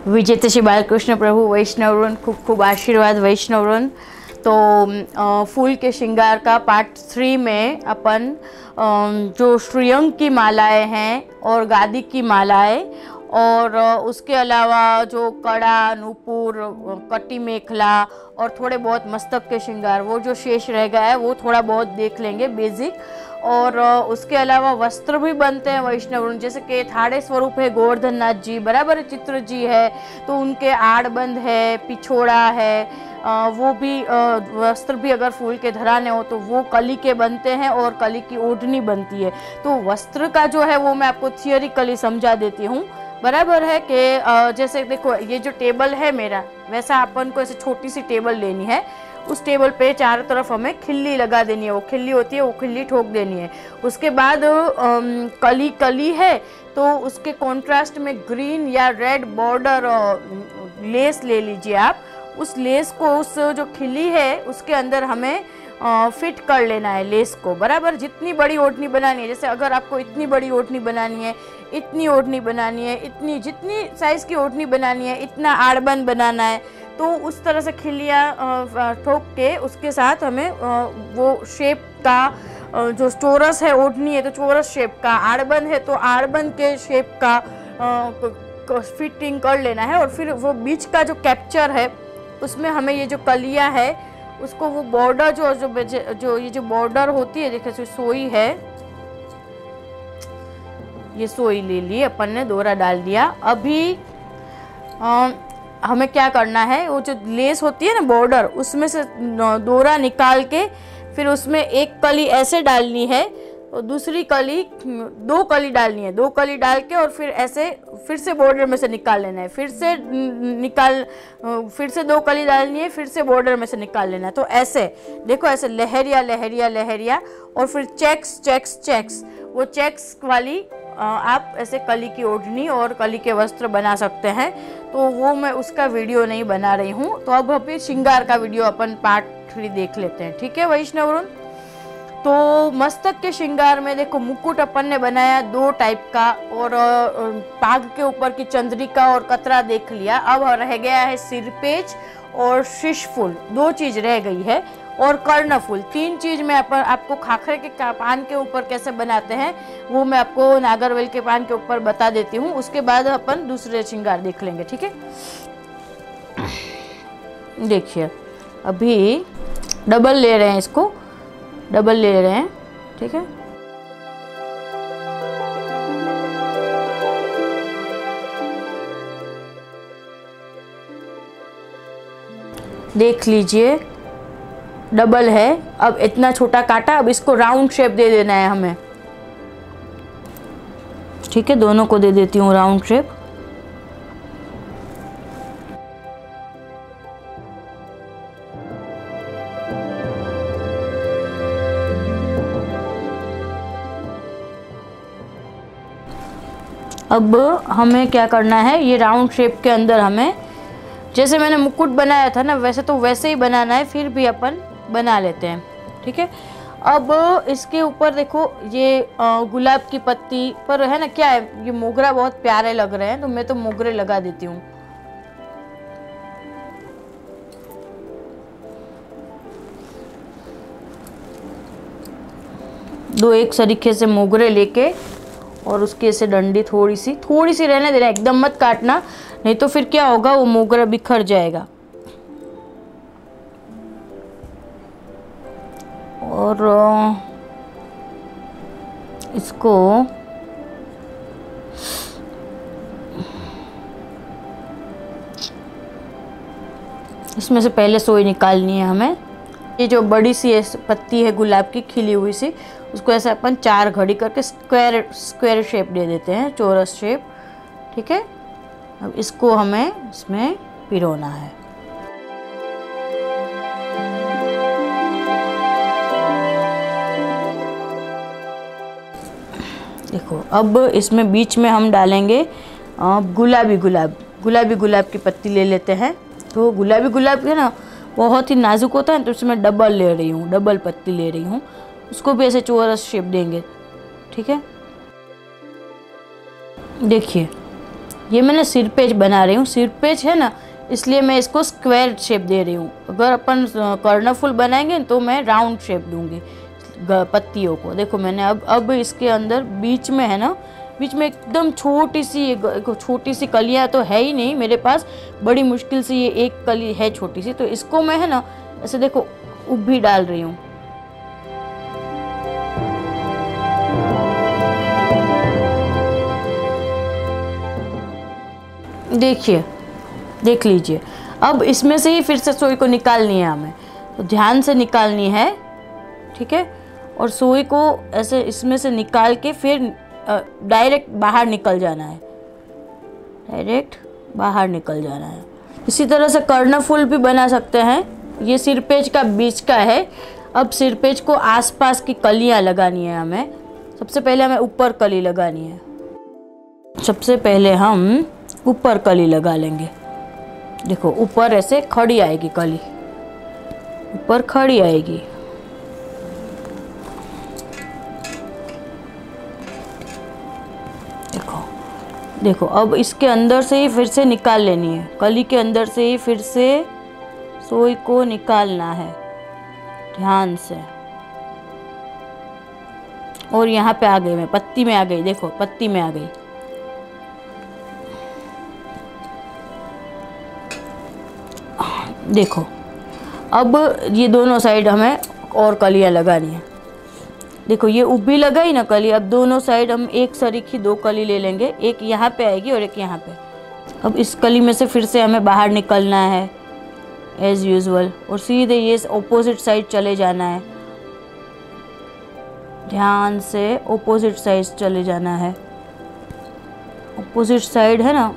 विजेते श्री बालकृष्ण प्रभु वैष्णववृंद, खूब खूब आशीर्वाद वैष्णववृंद। तो फूल के श्रृंगार का पार्ट 3 में अपन जो श्रीअंग की मालाएं हैं और गादी की मालाएं और उसके अलावा जो कड़ा, नूपुर, कटी मेखला और थोड़े बहुत मस्तक के श्रृंगार, वो जो शेष रह गया है वो थोड़ा बहुत देख लेंगे बेसिक। और उसके अलावा वस्त्र भी बनते हैं वैष्णव, जैसे कि थाड़े स्वरूप है गोवर्धन नाथ जी, बराबर चित्र जी है, तो उनके आड़बंद है, पिछोड़ा है, वो भी वस्त्र भी अगर फूल के धराने हो तो वो कली के बनते हैं और कली की ओढ़नी बनती है। तो वस्त्र का जो है वो मैं आपको थियोरिकली समझा देती हूँ, बराबर है कि जैसे देखो ये जो टेबल है मेरा, वैसा अपन को ऐसे छोटी सी टेबल लेनी है। उस टेबल पे चारों तरफ हमें खिल्ली लगा देनी है, वो खिल्ली होती है, वो खिल्ली ठोक देनी है। उसके बाद कली है तो उसके कॉन्ट्रास्ट में ग्रीन या रेड बॉर्डर लेस ले लीजिए आप। उस लेस को उस जो खिल्ली है उसके अंदर हमें फिट कर लेना है लेस को, बराबर। जितनी बड़ी ओढ़नी बनानी है, जैसे अगर आपको इतनी बड़ी ओढ़नी बनानी है, इतनी ओढ़नी बनानी है, इतनी जितनी साइज़ की ओढ़नी बनानी है, इतना आड़बंद बनाना है, तो उस तरह से खिल्लियाँ ठोक के उसके साथ हमें वो शेप का जो चोरस है ओढ़नी है तो चोरस शेप का, आड़बंद है तो आड़बंद के शेप का फिटिंग कर लेना है। और फिर वो बीच का जो कैप्चर है उसमें हमें ये जो कलियाँ है उसको वो बॉर्डर जो ये जो बॉर्डर होती है, देखिए सोई है, ये सोई ले ली अपन ने, दोरा डाल दिया। अभी हमें क्या करना है, वो जो लेस होती है ना बॉर्डर, उसमें से दोरा निकाल के फिर उसमें एक कली ऐसे डालनी है और दूसरी कली, दो कली डालनी है, दो कली डाल के और फिर ऐसे फिर से बॉर्डर में से निकाल लेना है, फिर से दो कली डालनी है, फिर से बॉर्डर में से निकाल लेना है। तो ऐसे देखो, ऐसे लहरिया लहरिया लहरिया और फिर चेक्स चेक्स चेक्स, वो चेक्स वाली आप ऐसे कली की ओढ़नी और कली के वस्त्र बना सकते हैं। तो वो मैं उसका वीडियो नहीं बना रही हूँ। तो अब अभी श्रृंगार का वीडियो अपन पार्ट 3 देख लेते हैं, ठीक है वैष्णववृंद। तो मस्तक के श्रृंगार में देखो मुकुट अपन ने बनाया 2 टाइप का, और पाग के ऊपर की चंद्रिका और कतरा देख लिया। अब रह गया है सिरपेच और शीशफूल, 2 चीज रह गई है, और कर्णफूल। 3 चीज मैं आपको खाखरे के पान के ऊपर कैसे बनाते हैं वो मैं आपको नागरवेल के पान के ऊपर बता देती हूँ। उसके बाद अपन दूसरे श्रृंगार देख लेंगे, ठीक है। देखिए अभी डबल ले रहे हैं, इसको डबल ले रहे हैं, ठीक है। देख लीजिए डबल है। अब इतना छोटा काटा, अब इसको राउंड शेप दे देना है हमें, ठीक है। दोनों को दे देती हूँ राउंड शेप। अब हमें क्या करना है, ये राउंड शेप के अंदर हमें, जैसे मैंने मुकुट बनाया था ना वैसे, तो वैसे ही बनाना है, फिर भी अपन बना लेते हैं, ठीक है। अब इसके ऊपर देखो ये गुलाब की पत्ती पर है ना, क्या है, ये मोगरा बहुत प्यारे लग रहे हैं तो मैं तो मोगरे लगा देती हूँ। दो एक सरीखे से मोगरे लेके और उसकी ऐसे डंडी थोड़ी सी रहने देना, एकदम मत काटना, नहीं तो फिर क्या होगा, वो मोगरा बिखर जाएगा। और इसको इसमें से पहले सोई निकालनी है हमें। ये जो बड़ी सी पत्ती है गुलाब की खिली हुई सी, उसको ऐसे अपन 4 घड़ी करके स्क्वायर शेप दे देते हैं, चौरस शेप, ठीक है। अब इसको हमें इसमें पिरोना है। देखो अब इसमें बीच में हम डालेंगे गुलाबी गुलाब की पत्ती ले लेते हैं। तो गुलाबी गुलाब है ना, बहुत ही नाजुक होता है, तो इसमें डबल ले रही हूँ, डबल पत्ती ले रही हूँ। उसको भी ऐसे चौरस शेप देंगे, ठीक है। देखिए ये मैंने सिर पेच बना रही हूँ, सिर पेच है ना, इसलिए मैं इसको स्क्वायर शेप दे रही हूँ। अगर अपन कर्णफूल बनाएंगे तो मैं राउंड शेप दूंगी पत्तियों को। देखो मैंने अब इसके अंदर बीच में है ना, बीच में एकदम छोटी सी कलियाँ तो है ही नहीं मेरे पास, बड़ी मुश्किल से ये एक कली है छोटी सी, तो इसको मैं है ना ऐसे देखो उभी डाल रही हूँ। देखिए, देख लीजिए। अब इसमें से ही फिर से सुई को निकालनी है हमें, तो ध्यान से निकालनी है, ठीक है। और सुई को ऐसे इसमें से निकाल के फिर डायरेक्ट बाहर निकल जाना है, डायरेक्ट बाहर निकल जाना है। इसी तरह से कर्णफूल भी बना सकते हैं। ये सिरपेच का बीच का है। अब सिरपेच को आसपास की कलियां लगानी है हमें। सबसे पहले हमें ऊपर कली लगानी है। सबसे पहले हम ऊपर कली लगा लेंगे। देखो ऊपर ऐसे खड़ी आएगी कली, ऊपर खड़ी आएगी। देखो अब इसके अंदर से ही फिर से निकाल लेनी है, कली के अंदर से ही फिर से सुई को निकालना है ध्यान से। और यहाँ पे आ गई मैं, पत्ती में आ गई, देखो पत्ती में आ गई। देखो अब ये दोनों साइड हमें और कलियां लगानी है। देखो ये ऊभी लगाई ना कली, अब दोनों साइड हम एक सरीखी 2 कली ले लेंगे, एक यहाँ पे आएगी और एक यहाँ पे। अब इस कली में से फिर से हमें बाहर निकलना है एज यूजुअल, और सीधे ये ऑपोजिट साइड चले जाना है। ध्यान से ऑपोजिट साइड चले जाना है। ऑपोजिट साइड है ना,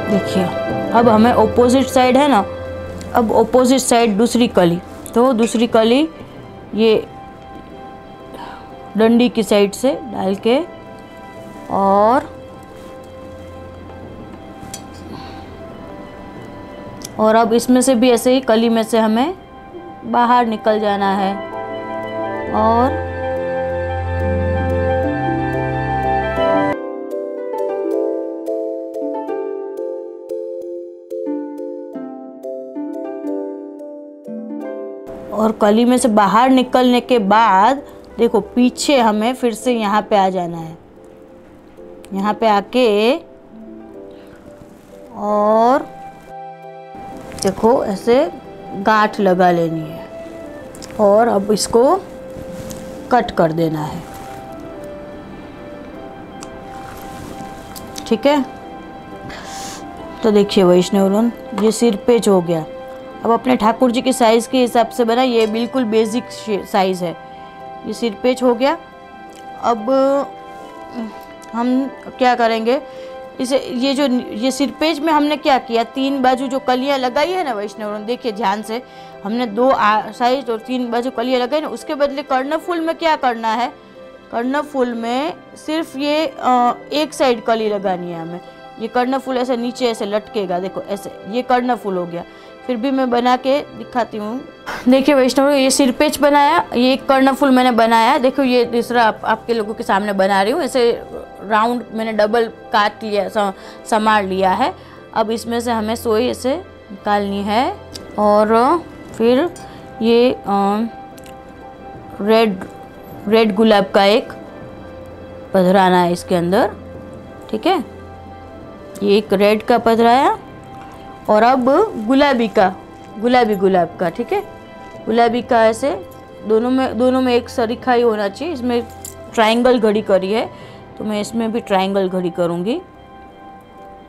देखिए अब हमें ऑपोजिट साइड है ना, अब ऑपोजिट साइड दूसरी कली, तो दूसरी कली ये डंडी की साइड से डाल के और अब इसमें से भी ऐसे ही कली में से हमें बाहर निकल जाना है। और कली में से बाहर निकलने के बाद देखो पीछे हमें फिर से यहाँ पे आ जाना है। यहाँ पे आके और देखो ऐसे गांठ लगा लेनी है और अब इसको कट कर देना है, ठीक है। तो देखिए वैष्णवजन, ये सिर पेच हो गया। अब अपने ठाकुर जी के साइज़ के हिसाब से बना, ये बिल्कुल बेसिक साइज़ है। ये सिर पेच हो गया। अब हम क्या करेंगे, इसे ये सिर पेच में हमने क्या किया, 3 बाजू जो कलियां लगाई है ना वैष्णव, देखिए ध्यान से, हमने 2 साइज और 3 बाजू कलियां लगाई ना, उसके बदले कर्णफूल में क्या करना है, कर्णफूल में सिर्फ ये एक साइड कली लगानी है हमें। ये कर्णफूल ऐसे नीचे ऐसे लटकेगा, देखो ऐसे, ये कर्णफूल हो गया। फिर भी मैं बना के दिखाती हूँ। देखिए वैष्णव, ये सिर पेच बनाया, ये एक कर्णफूल मैंने बनाया। देखो ये दूसरा आपके लोगों के सामने बना रही हूँ। ऐसे राउंड मैंने डबल काट लिया, समार लिया है। अब इसमें से हमें सुई ऐसे निकालनी है और फिर ये रेड गुलाब का एक पधराना है इसके अंदर, ठीक है। ये एक रेड का पधराया और अब गुलाबी गुलाब का, ठीक है। गुलाबी का ऐसे दोनों में एक सरीखा ही होना चाहिए। इसमें ट्रायंगल घड़ी करी है तो मैं इसमें भी ट्रायंगल घड़ी करूँगी,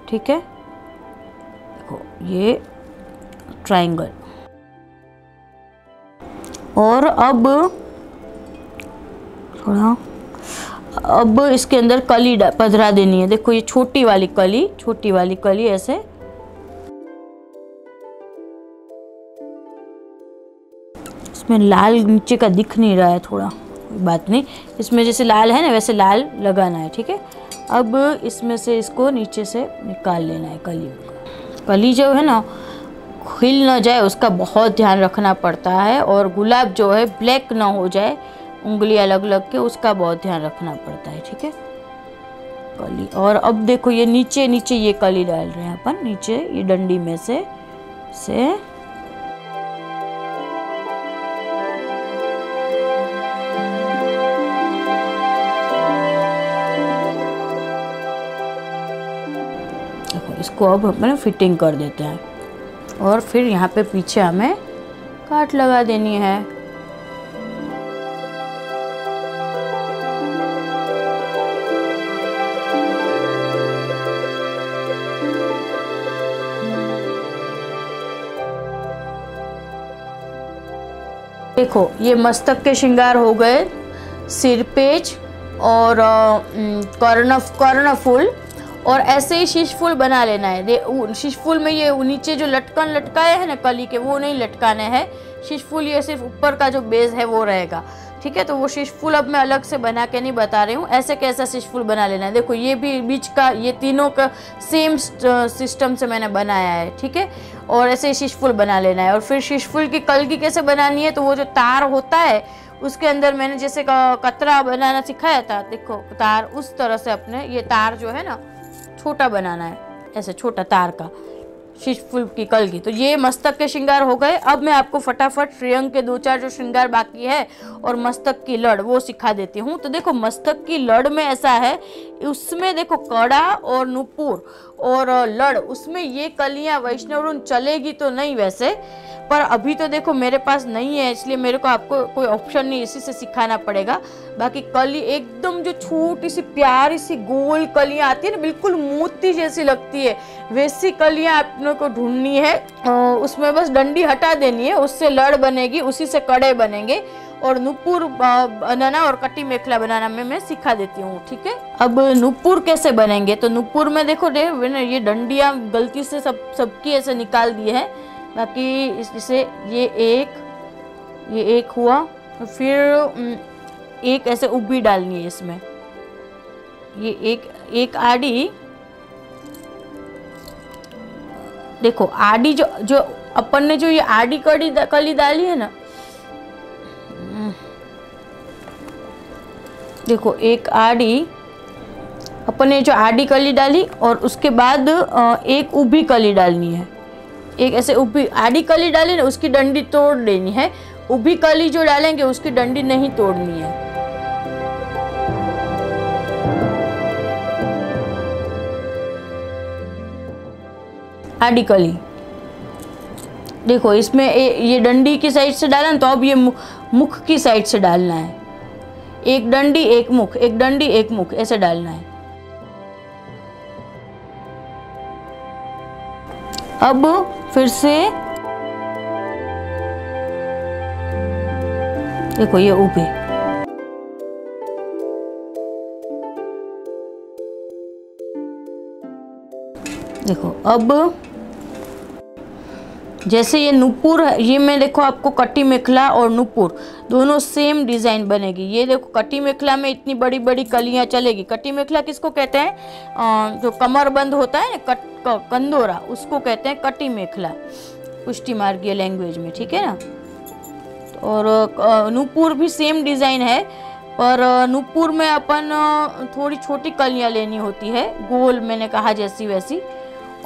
ठीक है। देखो ये ट्रायंगल, और अब थोड़ा अब इसके अंदर कली पधरा देनी है। देखो ये छोटी वाली कली ऐसे, इसमें लाल नीचे का दिख नहीं रहा है, थोड़ा बात नहीं, इसमें जैसे लाल है ना वैसे लाल लगाना है, ठीक है। अब इसमें से इसको नीचे से निकाल लेना है। कली जो है ना खिल न जाए उसका बहुत ध्यान रखना पड़ता है, और गुलाब जो है ब्लैक ना हो जाए, उंगली अलग अलग के, उसका बहुत ध्यान रखना पड़ता है। ठीक है, कली। और अब देखो ये नीचे नीचे ये कली डाल रहे हैं अपन, नीचे ये डंडी में से देखो इसको अब अपने फिटिंग कर देते हैं, और फिर यहाँ पे पीछे हमें काट लगा देनी है। देखो ये मस्तक के श्रृंगार हो गए, सिरपेज और कर्णफूल, और ऐसे ही शीश फूल बना लेना है। शीश फूल में ये नीचे जो लटकन लटकाए हैं ना कली के, वो नहीं लटकाने हैं। शीश फूल ये सिर्फ ऊपर का जो बेस है वो रहेगा। ठीक है, तो वो शीश फूल अब मैं अलग से बना के नहीं बता रही हूँ, ऐसे कैसा शीश फूल बना लेना है। देखो ये भी बीच का, ये तीनों का सेम सिस्टम से मैंने बनाया है। ठीक है, और ऐसे ही शीश फूल बना लेना है। और फिर शीश फूल की कलगी कैसे बनानी है, तो वो जो तार होता है उसके अंदर मैंने जैसे कतरा बनाना सिखाया था, देखो तार उस तरह से अपने ये तार जो है ना छोटा बनाना है, ऐसे छोटा तार का शीश फूल की कलगी। तो ये मस्तक के श्रृंगार हो गए। अब मैं आपको फटाफट श्रेयंग के 2-4 जो श्रृंगार बाकी है और मस्तक की लड़ वो सिखा देती हूँ। तो देखो मस्तक की लड़ में ऐसा है, उसमें देखो कड़ा और नुपुर और लड़, उसमें ये कलियां वैष्णव चलेगी तो नहीं वैसे, पर अभी तो देखो मेरे पास नहीं है, इसलिए मेरे को आपको कोई ऑप्शन नहीं, इसी से सिखाना पड़ेगा। बाकी कली एकदम जो छोटी सी प्यारी सी गोल कलियां आती है ना, बिल्कुल मोती जैसी लगती है, वैसी कलियां आपने को ढूंढनी है। उसमें बस डंडी हटा देनी है, उससे लड़ बनेगी, उसी से कड़े बनेंगे। और नुपुर बनाना और कटी मेखला बनाना में मैं सिखा देती हूँ। ठीक है, अब नुपुर कैसे बनेंगे, तो नुपुर में देखो ये डंडियां गलती से सबकी ऐसे निकाल दी है, बाकी इसे ये एक हुआ, फिर एक ऐसे उभी डालनी है इसमें, ये एक आड़ी। देखो आड़ी जो अपन ने जो ये आड़ी कली डाली है ना, देखो एक आड़ी अपन ने जो आड़ी कली डाली, और उसके बाद एक उभी कली डालनी है। एक ऐसे उभी आड़ी कली डाली ना, उसकी डंडी तोड़ देनी है। उभी कली जो डालेंगे उसकी डंडी नहीं तोड़नी है। आड़ी कली देखो इसमें ये डंडी की साइड से डाला ना, तो अब ये मुख की साइड से डालना है। एक डंडी एक मुख, एक डंडी एक मुख, ऐसे डालना है। अब फिर से देखो ये ऊपे, देखो अब जैसे ये नुपुर है, ये मैं देखो आपको कटी मेखला और नुपुर दोनों सेम डिजाइन बनेगी। ये देखो कटी मेखला में इतनी बड़ी बड़ी कलियां चलेगी। कटी मेखला किसको कहते हैं, जो कमर बंद होता है ना, कंदोरा, उसको कहते हैं कटी मेखला पुष्टि मार्गीय लैंग्वेज में। ठीक है ना, और नुपुर भी सेम डिजाइन है, पर नुपुर में अपन थोड़ी छोटी कलियां लेनी होती है, गोल मैंने कहा जैसी वैसी,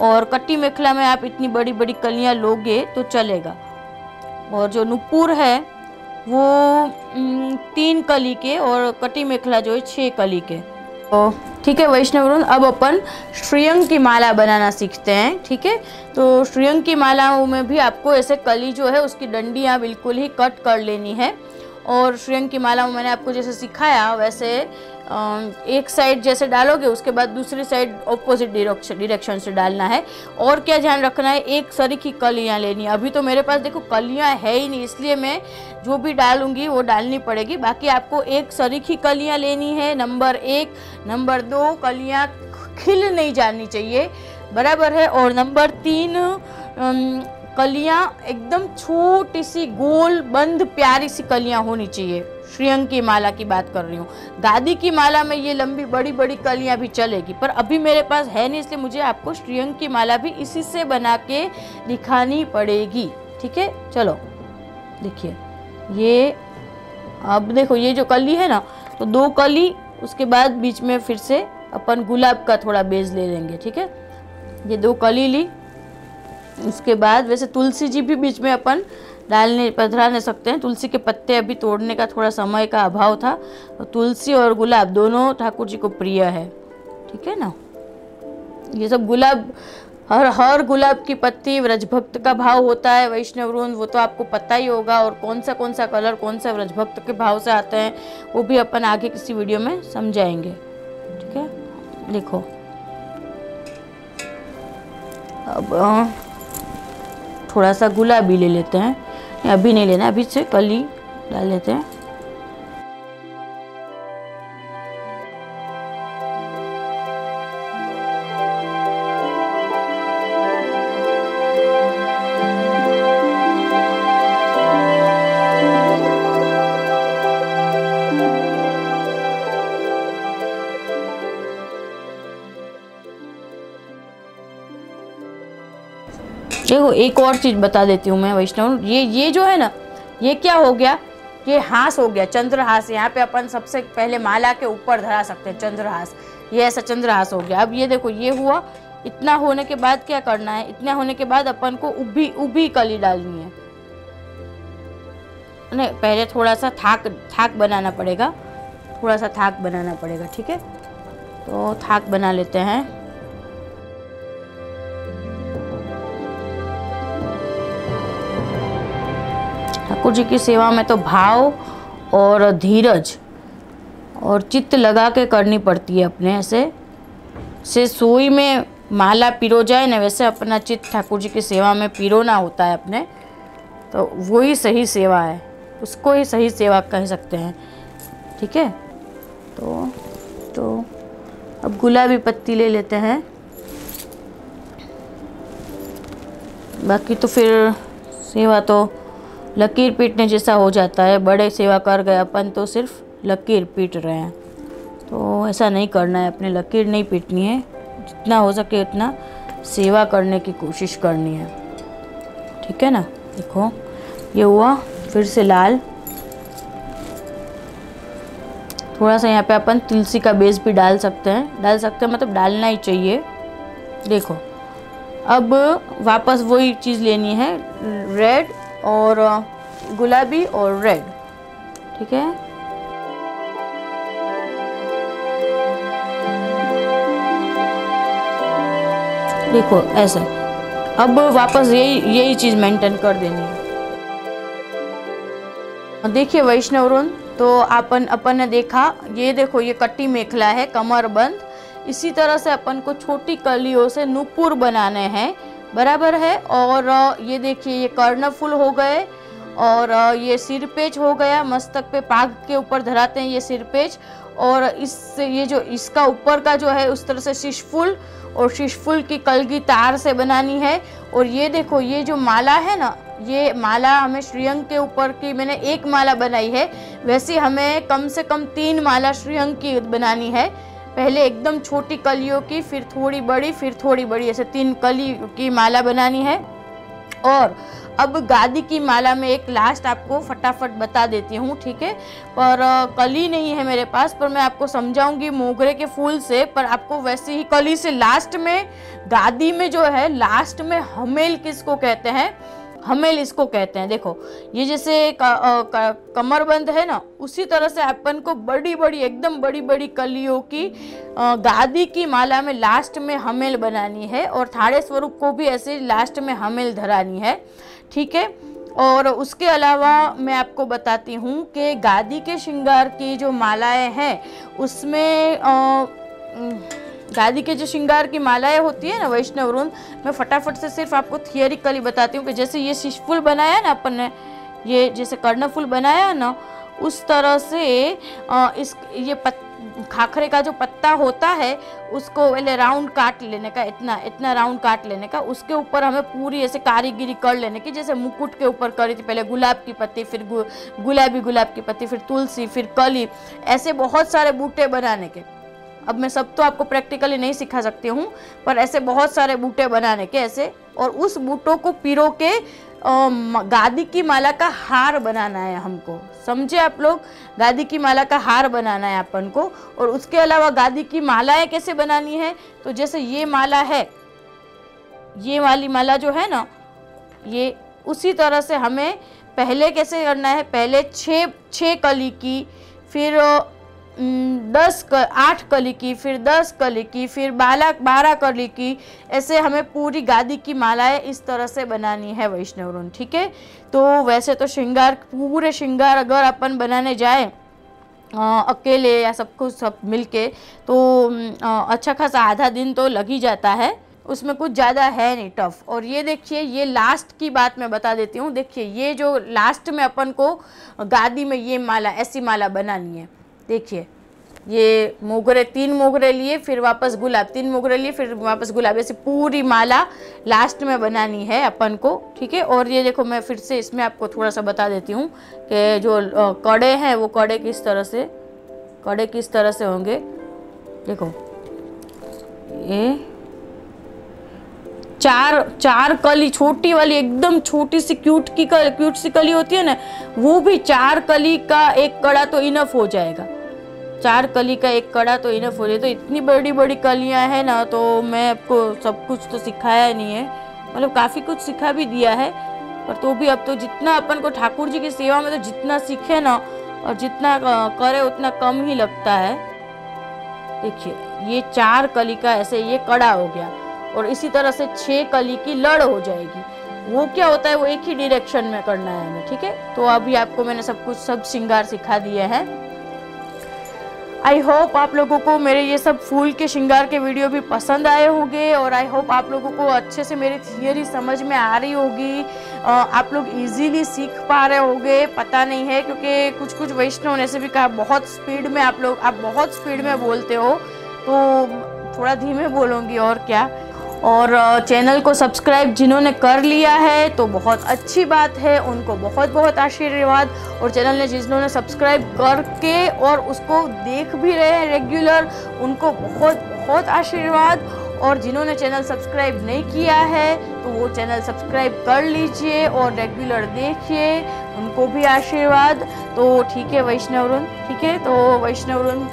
और कटी मेखला में आप इतनी बड़ी बड़ी कलियां लोगे तो चलेगा। और जो नुपुर है वो 3 कली के, और कटी मेखला जो है 6 कली के। तो ठीक है वैष्णववृंद, अब अपन श्रेयंग की माला बनाना सीखते हैं। ठीक है, तो श्रेयंग की मालाओं में भी आपको ऐसे कली जो है उसकी डंडियाँ बिल्कुल ही कट कर लेनी है। और श्रेयंग की माला में मैंने आपको जैसे सिखाया वैसे एक साइड जैसे डालोगे, उसके बाद दूसरी साइड ऑपोजिट डायरेक्शन से डालना है। और क्या ध्यान रखना है, एक सरीखी कलियां लेनी है। अभी तो मेरे पास देखो कलियां है ही नहीं, इसलिए मैं जो भी डालूंगी वो डालनी पड़ेगी। बाकी आपको एक सरीखी कलियां लेनी है, नंबर 1। नंबर 2 कलियां खिल नहीं जानी चाहिए, बराबर है। और नंबर 3 कलियां एकदम छोटी सी गोल बंद प्यारी सी कलियां होनी चाहिए श्रीअंग की माला की बात कर रही हूँ। गादी की माला में ये लंबी बड़ी बड़ी कलियां भी चलेगी, पर अभी मेरे पास है नहीं, इसलिए मुझे आपको श्रीअंग की माला भी इसी से बना के दिखानी पड़ेगी। ठीक है, चलो देखिए ये, अब देखो ये जो कली है ना, तो 2 कली, उसके बाद बीच में फिर से अपन गुलाब का थोड़ा बेस ले लेंगे। ठीक है, ये 2 कली ली, उसके बाद वैसे तुलसी जी भी बीच में अपन डालने पधराने सकते हैं। तुलसी के पत्ते अभी तोड़ने का थोड़ा समय का अभाव था, तो तुलसी और गुलाब दोनों ठाकुर जी को प्रिय है। ठीक है ना, ये सब गुलाब, हर गुलाब की पत्ती व्रजभक्त का भाव होता है वैष्णव वृंद, वो तो आपको पता ही होगा। और कौन सा कलर कौन सा व्रजभक्त के भाव से आते हैं वो भी अपन आगे किसी वीडियो में समझाएंगे। ठीक है, देखो अब थोड़ा सा गुलाबी ले लेते हैं, अभी नहीं लेना, अभी से कली डाल लेते हैं। देखो एक और चीज बता देती हूँ मैं वैष्णव, ये जो है ना, ये क्या हो गया, ये हास हो गया, चंद्रहास। यहाँ पे अपन सबसे पहले माला के ऊपर धरा सकते हैं चंद्रहास, ये ऐसा चंद्रहास हो गया। अब ये देखो ये हुआ, इतना होने के बाद क्या करना है, इतना होने के बाद अपन को उभी कली डालनी है। नहीं, पहले थोड़ा सा थाक बनाना पड़ेगा, थोड़ा सा थाक बनाना पड़ेगा। ठीक है, तो थाक बना लेते हैं। ठाकुर जी की सेवा में तो भाव और धीरज और चित्त लगा के करनी पड़ती है अपने। ऐसे से सोई में माला पिरो जाए ना, वैसे अपना चित्त ठाकुर जी की सेवा में पिरोना होता है अपने, तो वही सही सेवा है, उसको ही सही सेवा कह सकते हैं। ठीक है, तो अब गुलाबी पत्ती ले लेते हैं, बाकी तो फिर सेवा तो लकीर पीटने जैसा हो जाता है। बड़े सेवा कर गए अपन तो सिर्फ लकीर पीट रहे हैं, तो ऐसा नहीं करना है, अपने लकीर नहीं पीटनी है, जितना हो सके उतना सेवा करने की कोशिश करनी है। ठीक है ना, देखो ये हुआ, फिर से लाल, थोड़ा सा यहाँ पे अपन तुलसी का बेस भी डाल सकते हैं, मतलब डालना ही चाहिए। देखो अब वापस वही चीज़ लेनी है, रेड और गुलाबी और रेड। ठीक है, देखो ऐसे, अब वापस यही चीज़ मेंटेन कर देनी है। देखिए वैष्णव वृंद, तो अपन ने देखा, ये देखो ये कट्टी मेखला है, कमरबंद। इसी तरह से अपन को छोटी कलियों से नूपुर बनाने हैं, बराबर है। और ये देखिए ये कर्णफूल हो गए, और ये सिरपेच हो गया, मस्तक पे पाग के ऊपर धराते हैं ये सिरपेच। और इससे ये जो इसका ऊपर का जो है उस तरह से शिशफूल, और शिशफूल की कलगी तार से बनानी है। और ये देखो ये जो माला है ना, ये माला हमें श्रीअंग के ऊपर की, मैंने एक माला बनाई है, वैसे हमें कम से कम 3 माला श्रीअंग की बनानी है। पहले एकदम छोटी कलियों की, फिर थोड़ी बड़ी, फिर थोड़ी बड़ी, ऐसे 3 कली की माला बनानी है। और अब गादी की माला में एक लास्ट आपको फटाफट बता देती हूँ, ठीक है। पर कली नहीं है मेरे पास, पर मैं आपको समझाऊंगी मोगरे के फूल से। पर आपको वैसे ही कली से लास्ट में, गादी में जो है लास्ट में हमेल किसको कहते हैं, हमेल इसको कहते हैं। देखो ये जैसे कमरबंद है ना, उसी तरह से अपन को बड़ी बड़ी, एकदम बड़ी बड़ी कलियों की गादी की माला में लास्ट में हमेल बनानी है, और थाड़े स्वरूप को भी ऐसे लास्ट में हमेल धरानी है, ठीक है। और उसके अलावा मैं आपको बताती हूँ कि गादी के श्रृंगार की जो मालाएं हैं उसमें गादी के जो श्रृंगार की मालाएं होती है ना वैष्णव वृंद, मैं फटाफट से सिर्फ आपको थियरिकली बताती हूँ कि जैसे ये शिशफूल बनाया ना अपन ने, ये जैसे कर्णफूल बनाया ना, उस तरह से इस ये खाखरे का जो पत्ता होता है उसको पहले राउंड काट लेने का, इतना इतना राउंड काट लेने का। उसके ऊपर हमें पूरी ऐसे कारीगिरी कर लेने की, जैसे मुकुट के ऊपर करी थी, पहले गुलाब की पत्ती, फिर गुलाब की पत्ती, फिर तुलसी, फिर कली, ऐसे बहुत सारे बूटे बनाने के। अब मैं सब तो आपको प्रैक्टिकली नहीं सिखा सकती हूँ, पर ऐसे बहुत सारे बूटे बनाने के ऐसे, और उस बूटों को पिरो के गादी की माला का हार बनाना है हमको। समझे आप लोग? गादी की माला का हार बनाना है अपन को। और उसके अलावा गादी की मालाएं कैसे बनानी है, तो जैसे ये माला है, ये वाली माला जो है ना, ये उसी तरह से हमें पहले कैसे करना है, पहले 6 कली की, फिर 8 कली की, फिर 10 कली की, फिर 12 कली की, ऐसे हमें पूरी गादी की मालाएं इस तरह से बनानी है वैष्णवरुन। ठीक है, तो वैसे तो श्रृंगार, पूरे श्रृंगार अगर अपन बनाने जाए अकेले या सब मिलके, तो अच्छा खासा आधा दिन तो लग ही जाता है, उसमें कुछ ज़्यादा है नहीं टफ। और ये देखिए, ये लास्ट की बात मैं बता देती हूँ। देखिए, ये जो लास्ट में अपन को गादी में ये माला, ऐसी माला बनानी है। देखिए, ये मोगरे, 3 मोगरे लिए, फिर वापस गुलाब, 3 मोगरे लिए, फिर वापस गुलाब, ऐसे पूरी माला लास्ट में बनानी है अपन को। ठीक है, और ये देखो, मैं फिर से इसमें आपको थोड़ा सा बता देती हूँ कि जो कड़े हैं वो कड़े किस तरह से होंगे। देखो, ये 4 कली, छोटी वाली, एकदम छोटी सी क्यूट सी कली होती है ना, वो भी 4 कली का एक कड़ा तो इनफ हो जाएगा। 4 कली का एक कड़ा तो इनफ हो जाए। तो इतनी बड़ी बड़ी कलियां हैं ना, तो मैं आपको सब कुछ तो सिखाया नहीं है, मतलब काफ़ी कुछ सिखा भी दिया है, पर तो भी अब तो जितना अपन को ठाकुर जी की सेवा में तो जितना सीखे ना और जितना करे उतना कम ही लगता है। देखिए, ये 4 कली का ऐसे ये कड़ा हो गया, और इसी तरह से 6 कली की लड़ हो जाएगी। वो क्या होता है, वो एक ही डायरेक्शन में करना है हमें। ठीक है, तो अभी आपको मैंने सब श्रृंगार सिखा दिए हैं। आई होप आप लोगों को मेरे ये सब फूल के श्रृंगार के वीडियो भी पसंद आए होंगे, और आई होप आप लोगों को अच्छे से मेरी थियरी समझ में आ रही होगी, आप लोग इजीली सीख पा रहे होंगे। पता नहीं है, क्योंकि कुछ वैष्णव ने ऐसे भी कहा बहुत स्पीड में आप बहुत स्पीड में बोलते हो, तो थोड़ा धीमे बोलूँगी और क्या। और चैनल को सब्सक्राइब जिन्होंने कर लिया है तो बहुत अच्छी बात है, उनको बहुत बहुत आशीर्वाद। और चैनल ने जिन्होंने सब्सक्राइब करके और उसको देख भी रहे हैं रेगुलर, उनको बहुत बहुत आशीर्वाद। और जिन्होंने चैनल सब्सक्राइब नहीं किया है तो वो चैनल सब्सक्राइब कर लीजिए और रेगुलर देखिए, उनको भी आशीर्वाद। तो ठीक है वैष्णवरुन, ठीक है, तो वैष्णवरुन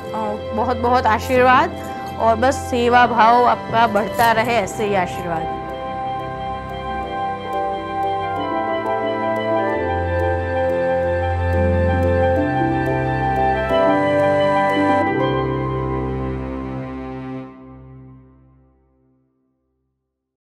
बहुत बहुत आशीर्वाद, और बस सेवा भाव आपका बढ़ता रहे, ऐसे ही आशीर्वाद।